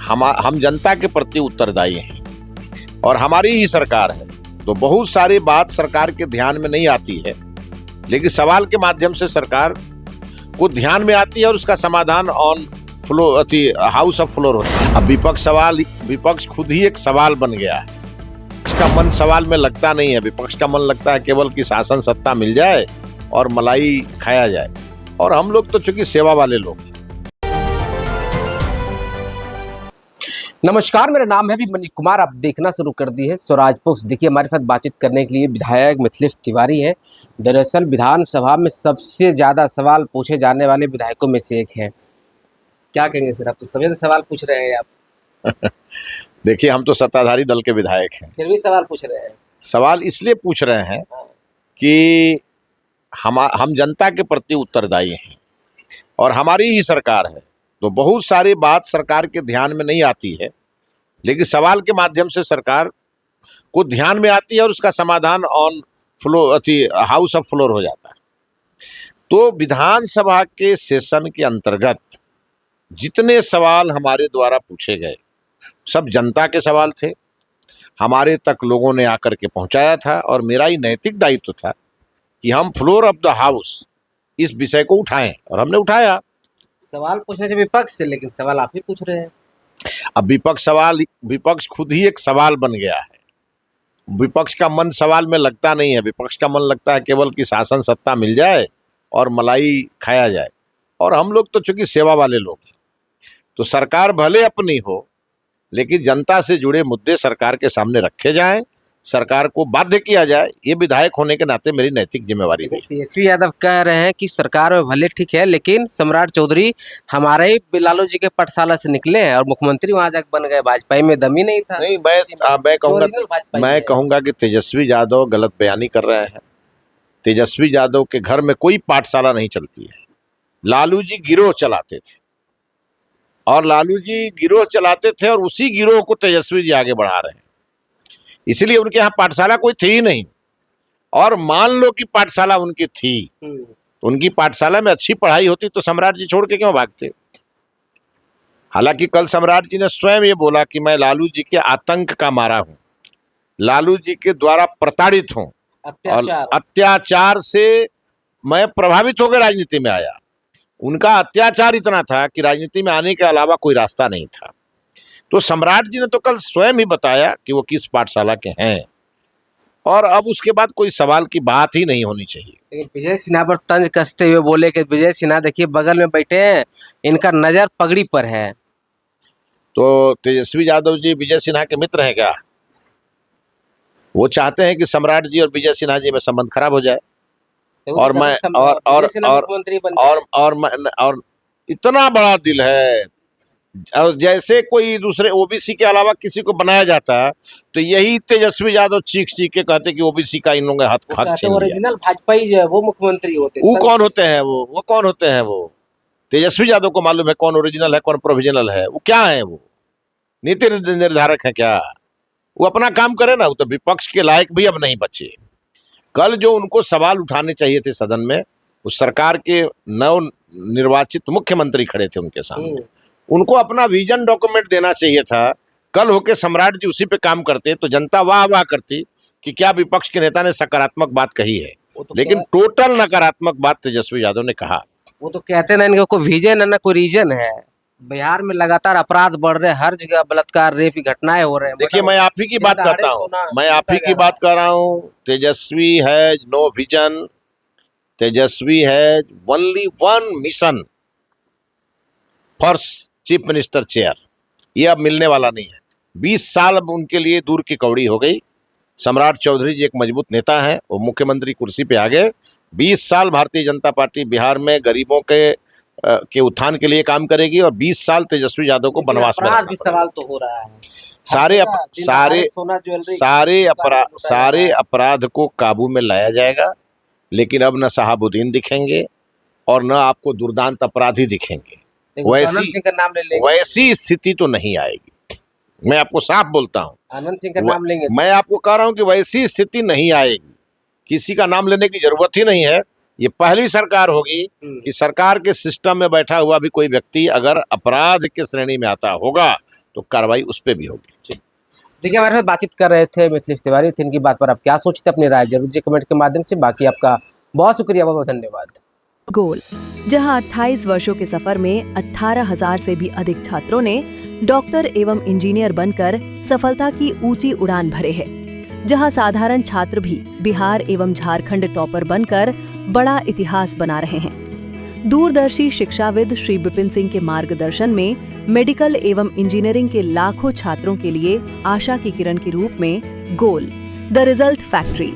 हम जनता के प्रति उत्तरदायी हैं और हमारी ही सरकार है, तो बहुत सारी बात सरकार के ध्यान में नहीं आती है, लेकिन सवाल के माध्यम से सरकार को ध्यान में आती है और उसका समाधान on floor house of floor होता है। अब विपक्ष खुद ही एक सवाल बन गया है। इसका मन सवाल में लगता नहीं है। विपक्ष का मन लगता है केवल कि शासन सत्ता मिल जाए और मलाई खाया जाए, और हम लोग तो चूंकि सेवा वाले लोग हैं। नमस्कार, मेरा नाम है अभिमन्यु कुमार। आप देखना शुरू कर दी है स्वराज पोस्ट। देखिए, हमारे साथ बातचीत करने के लिए विधायक मिथिलेश तिवारी हैं। दरअसल विधानसभा में सबसे ज़्यादा सवाल पूछे जाने वाले विधायकों में से एक हैं। क्या कहेंगे सर, आप तो सभी सवाल पूछ रहे हैं आप। देखिए, हम तो सत्ताधारी दल के विधायक हैं, फिर भी सवाल पूछ रहे हैं। सवाल इसलिए पूछ रहे हैं कि हम जनता के प्रति उत्तरदायी हैं और हमारी ही सरकार है, तो बहुत सारी बात सरकार के ध्यान में नहीं आती है, लेकिन सवाल के माध्यम से सरकार को ध्यान में आती है और उसका समाधान ऑन हाउस ऑफ फ्लोर हो जाता है। तो विधानसभा के सेशन के अंतर्गत जितने सवाल हमारे द्वारा पूछे गए सब जनता के सवाल थे। हमारे तक लोगों ने आकर के पहुंचाया था और मेरा ही नैतिक दायित्व था कि हम फ्लोर ऑफ द हाउस इस विषय को उठाएं, और हमने उठाया। सवाल पूछने से विपक्ष से, लेकिन सवाल आप ही पूछ रहे हैं। अब विपक्ष खुद ही एक सवाल बन गया है। विपक्ष का मन सवाल में लगता नहीं है। विपक्ष का मन लगता है केवल कि शासन सत्ता मिल जाए और मलाई खाया जाए, और हम लोग तो चूंकि सेवा वाले लोग हैं, तो सरकार भले अपनी हो, लेकिन जनता से जुड़े मुद्दे सरकार के सामने रखे जाएं, सरकार को बाध्य किया जाए। ये विधायक होने के नाते मेरी नैतिक जिम्मेवारी भी है। तेजस्वी यादव कह रहे हैं कि सरकार में भले ठीक है, लेकिन सम्राट चौधरी हमारे ही लालू जी के पाठशाला से निकले हैं और मुख्यमंत्री वहां जाकर बन गए। भाजपा में दम ही नहीं था। नहीं, मैं कहूँगा कि तेजस्वी यादव गलत बयानी कर रहे हैं। तेजस्वी यादव के घर में कोई पाठशाला नहीं चलती है। लालू जी गिरोह चलाते थे, और लालू जी गिरोह चलाते थे और उसी गिरोह को तेजस्वी जी आगे बढ़ा रहे हैं। इसलिए उनके यहाँ पाठशाला कोई थी ही नहीं। और मान लो कि पाठशाला उनकी थी, तो उनकी पाठशाला में अच्छी पढ़ाई होती तो सम्राट जी छोड़ के क्यों भागते। हालांकि कल सम्राट जी ने स्वयं ये बोला कि मैं लालू जी के आतंक का मारा हूं, लालू जी के द्वारा प्रताड़ित हूं, और अत्याचार से मैं प्रभावित होकर राजनीति में आया। उनका अत्याचार इतना था कि राजनीति में आने के अलावा कोई रास्ता नहीं था। तो सम्राट जी ने तो कल स्वयं ही बताया कि वो किस पाठशाला के हैं, और अब उसके बाद कोई सवाल की बात ही नहीं होनी चाहिए। लेकिन विजय सिन्हा पर तंज कसते हुए बोले कि विजय सिन्हा देखिए बगल में बैठे हैं, इनका नजर पगड़ी पर है। तो तेजस्वी यादव जी विजय सिन्हा के मित्र हैं क्या? वो चाहते हैं कि सम्राट जी और विजय सिन्हा जी में संबंध खराब हो जाए, और मैं और इतना बड़ा दिल है। और जैसे कोई दूसरे ओबीसी के अलावा किसी को बनाया जाता है, तो यही तेजस्वी यादव चीख के कहते कि ओबीसी का इन लोगों ने हक छीन लिया। ओरिजिनल भाजपा ही जो है वो मुख्यमंत्री होते हैं। वो कौन होते हैं? वो कौन होते हैं? वो तेजस्वी यादव को मालूम है कौन ओरिजिनल है, कौन प्रोविजनल है। वो क्या है? वो नीति निर्धारक है क्या? वो अपना काम करे ना। वो तो विपक्ष के लायक भी अब नहीं बचे। कल जो उनको सवाल उठाने चाहिए थे सदन में, उस सरकार के नव निर्वाचित मुख्यमंत्री खड़े थे उनके सामने, उनको अपना विजन डॉक्यूमेंट देना चाहिए था। कल होके सम्राट जी उसी पे काम करते तो जनता वाह वाह करती कि क्या विपक्ष के नेता ने सकारात्मक बात कही है। लेकिन टोटल नकारात्मक बात तेजस्वी यादव ने कहा। वो तो कहते ना इनका कोई विजन है ना कोई रीजन है। बिहार में लगातार अपराध बढ़ रहे हैं, हर जगह बलत्कार रेप की घटनाएं हो रहे हैं। देखिए, मैं आप ही की बात करता हूँ, मैं आप ही की बात कर रहा हूँ। तेजस्वी है नो विजन, तेजस्वी है only one mission for chief minister chair. ये अब मिलने वाला नहीं है। 20 साल अब उनके लिए दूर की कौड़ी हो गई। सम्राट चौधरी जी एक मजबूत नेता हैं, वो मुख्यमंत्री कुर्सी पे आ गए। 20 साल भारतीय जनता पार्टी बिहार में गरीबों के उत्थान के लिए काम करेगी, और 20 साल तेजस्वी यादव को बनवास में भी सवाल तो हो रहा है। सारे अपराध को काबू में लाया जाएगा, लेकिन अब न शहाबुद्दीन दिखेंगे और न आपको दुर्दांत अपराधी दिखेंगे। वैसी स्थिति तो नहीं आएगी। मैं आपको साफ बोलता हूँ, आनंद सिंह का नाम लेंगे। मैं आपको कह रहा हूँ कि वैसी स्थिति नहीं आएगी। किसी का नाम लेने की जरूरत ही नहीं है। ये पहली सरकार होगी कि सरकार के सिस्टम में बैठा हुआ भी कोई व्यक्ति अगर अपराध के श्रेणी में आता होगा तो कार्रवाई उस पर भी होगी। देखिए हमारे साथ बातचीत कर रहे थे मिथिलेश तिवारी थे। इनकी बात पर आप क्या सोचते हैं अपनी राय जरूर जी कमेंट के माध्यम से। बाकी आपका बहुत शुक्रिया, बहुत धन्यवाद। गोल, जहां 28 वर्षों के सफर में 18,000 से भी अधिक छात्रों ने डॉक्टर एवं इंजीनियर बनकर सफलता की ऊंची उड़ान भरे हैं, जहां साधारण छात्र भी बिहार एवं झारखंड टॉपर बनकर बड़ा इतिहास बना रहे हैं। दूरदर्शी शिक्षाविद श्री विपिन सिंह के मार्गदर्शन में मेडिकल एवं इंजीनियरिंग के लाखों छात्रों के लिए आशा की किरण के रूप में गोल, द रिजल्ट फैक्ट्री